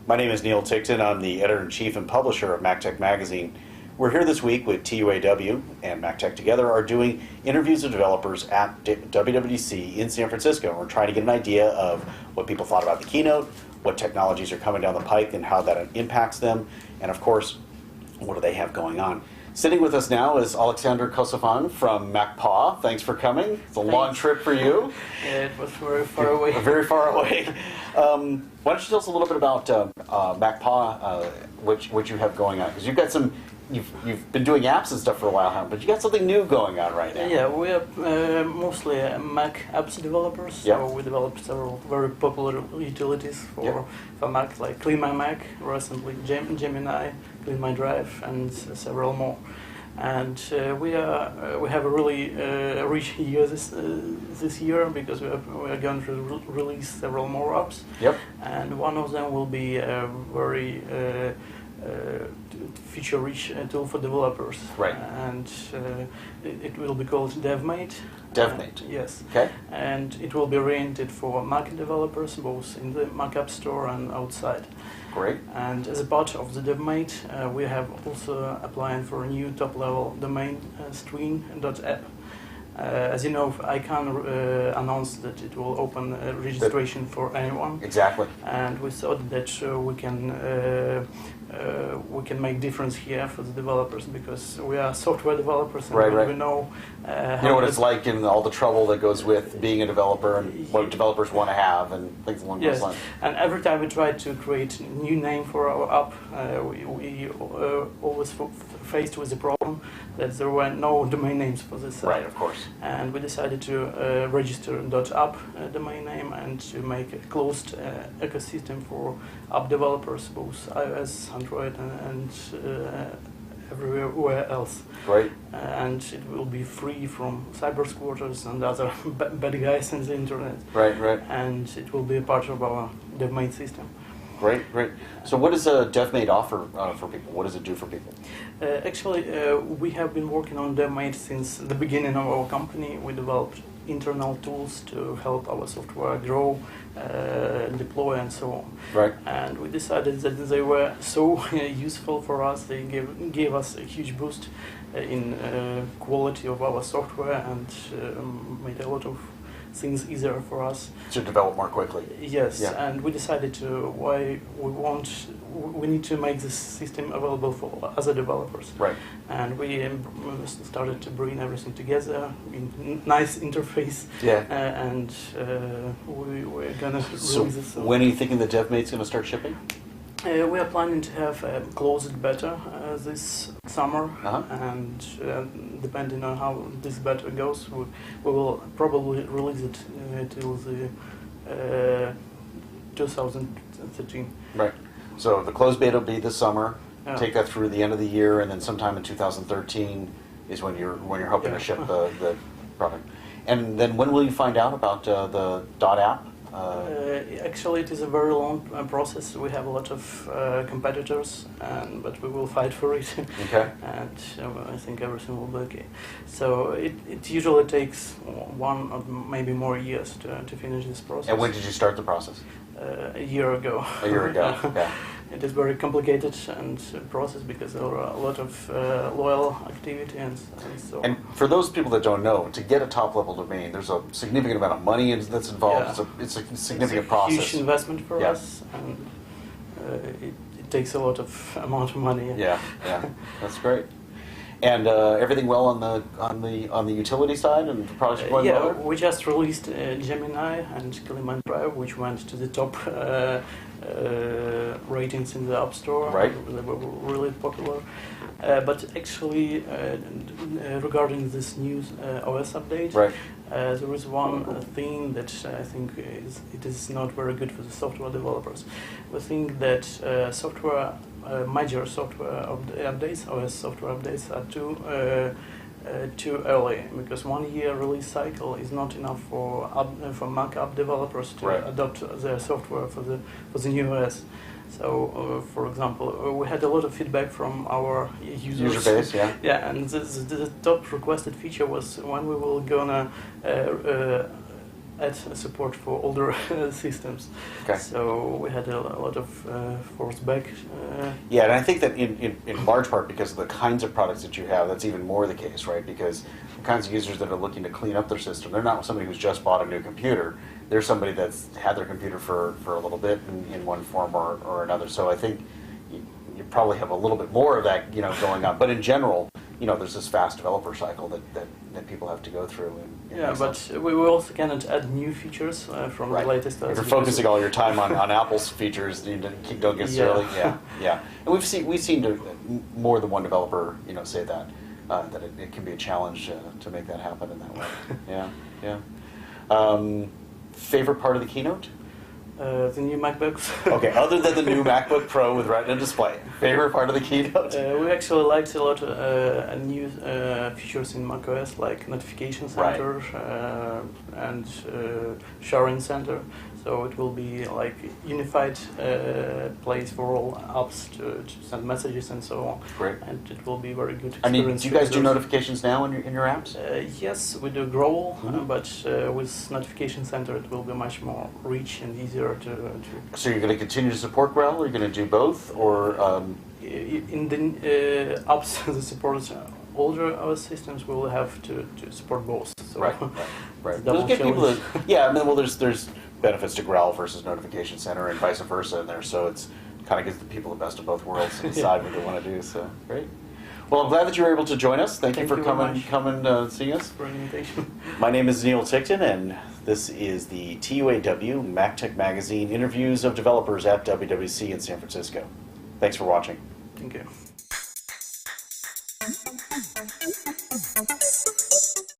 My name is Neil Ticktin. I'm the editor-in-chief and publisher of MacTech Magazine. We're here this week with TUAW and MacTech together are doing interviews with developers at WWDC in San Francisco. We're trying to get an idea of what people thought about the keynote, what technologies are coming down the pike and how that impacts them, and of course, what do they have going on. Sitting with us now is Oleksandr Kosovan from MacPaw. Thanks for coming. It's a long trip for you. Yeah, it was very far away. Very far away. Why don't you tell us a little bit about MacPaw, what you have going on? Because you've got some, you've been doing apps and stuff for a while, huh? But you got something new going on right now. Yeah, we are mostly Mac apps developers. So we developed several very popular utilities for Mac, like Clean My Mac, recently Gemini, Clean My Drive, and several more. And we have a really rich year this year because we are going to release several more apps. Yep. And one of them will be a very feature-rich tool for developers. Right. And it will be called DevMate. DevMate. Yes. Okay. And it will be oriented for Mac developers, both in the Mac App Store and outside. Great. And as a part of the DevMate, we have also applying for a new top-level domain, stream.app. As you know, I can announce that it will open registration for anyone. Exactly. And we thought that we can make difference here for the developers because we are software developers and we know you know what it's like and all the trouble that goes with being a developer and what developers want to have and things along those lines. And every time we try to create a new name for our app, we always faced with the problem that there were no domain names for this. Right, of course. And we decided to register .app domain name and to make a closed ecosystem for app developers, both iOS, Android, and everywhere else. Great. And it will be free from cyber squatters and other bad guys in the internet. Right, right. And it will be a part of our DevMate system. Great, great. So what does DevMate offer for people? What does it do for people? Actually, we have been working on DevMate since the beginning of our company. We developed internal tools to help our software grow, deploy, and so on. Right. And we decided that they were so useful for us. They gave us a huge boost in quality of our software and made a lot of things easier for us to develop more quickly. Yes, and we decided we need to make this system available for other developers. Right. And we started to bring everything together in nice interface. Yeah. And we're gonna release this. When are you thinking the DevMate's going to start shipping? We are planning to have a closed beta this summer, and depending on how this beta goes, we will probably release it till the 2013. Right. So the closed beta will be this summer. Take that through the end of the year, and then sometime in 2013 is when you're hoping to ship the product. And then when will you find out about the .app? Actually, it is a very long process. We have a lot of competitors, but we will fight for it. Okay. And I think everything will be okay. So it usually takes 1 or maybe more years to finish this process. And when did you start the process? A year ago. A year ago, yeah. It is very complicated and process because there are a lot of loyal activity and so on. And for those people that don't know, to get a top-level domain, there's a significant amount of money that's involved. Yeah. It's a significant process. It's a huge investment for us, and it takes a lot of amount of money. Yeah, that's great. And everything well on the utility side and the products going well? We just released Gemini and Clean My Drive, which went to the top ratings in the App Store. Right. They were really popular. But actually, regarding this new OS update, right. There is one thing that I think it is not very good for the software developers. We think that major software updates, OS software updates, are too early because 1 year release cycle is not enough for Mac app developers to adopt their software for the new OS. So, for example, we had a lot of feedback from our users. User base, yeah. Yeah, and the top requested feature was when we will gonna add support for older systems. Okay. So we had a lot of force back. Yeah, and I think that in large part because of the kinds of products that you have, that's even more the case, right? Because the kinds of users that are looking to clean up their system, they're not somebody who's just bought a new computer. They're somebody that's had their computer for a little bit in one form or another. So I think you probably have a little bit more of that, going on. But in general, there's this fast developer cycle that people have to go through. And Yeah, but we also cannot add new features from right. the latest. If you're focusing all your time on Apple's features, you don't get silly. Yeah. And we've seen more than one developer, say that it can be a challenge to make that happen in that way. Yeah. Favorite part of the keynote? The new MacBooks. Okay, other than the new MacBook Pro with Retina display, favorite part of the keynote? We actually liked a lot of new features in macOS, like notification center and sharing center. So it will be like unified place for all apps to send messages and so on. Great. And it will be very good experience. Do you guys do notifications now in your apps? Yes, we do Growl, but with notification center it will be much more rich and easier to. So you're going to continue to support Growl, or you're going to do both, or? In the apps that support older OS systems, we will have to support both. So Right. Double Give people challenge. there's benefits to Growl versus Notification Center and vice versa in there, so it's kind of gives the people the best of both worlds and decide what they want to do. So great. Well, I'm glad that you were able to join us. Thank you for coming seeing us. For an invitation. My name is Neil Ticktin, and this is the TUAW MacTech Magazine interviews of developers at WWDC in San Francisco. Thanks for watching. Thank you.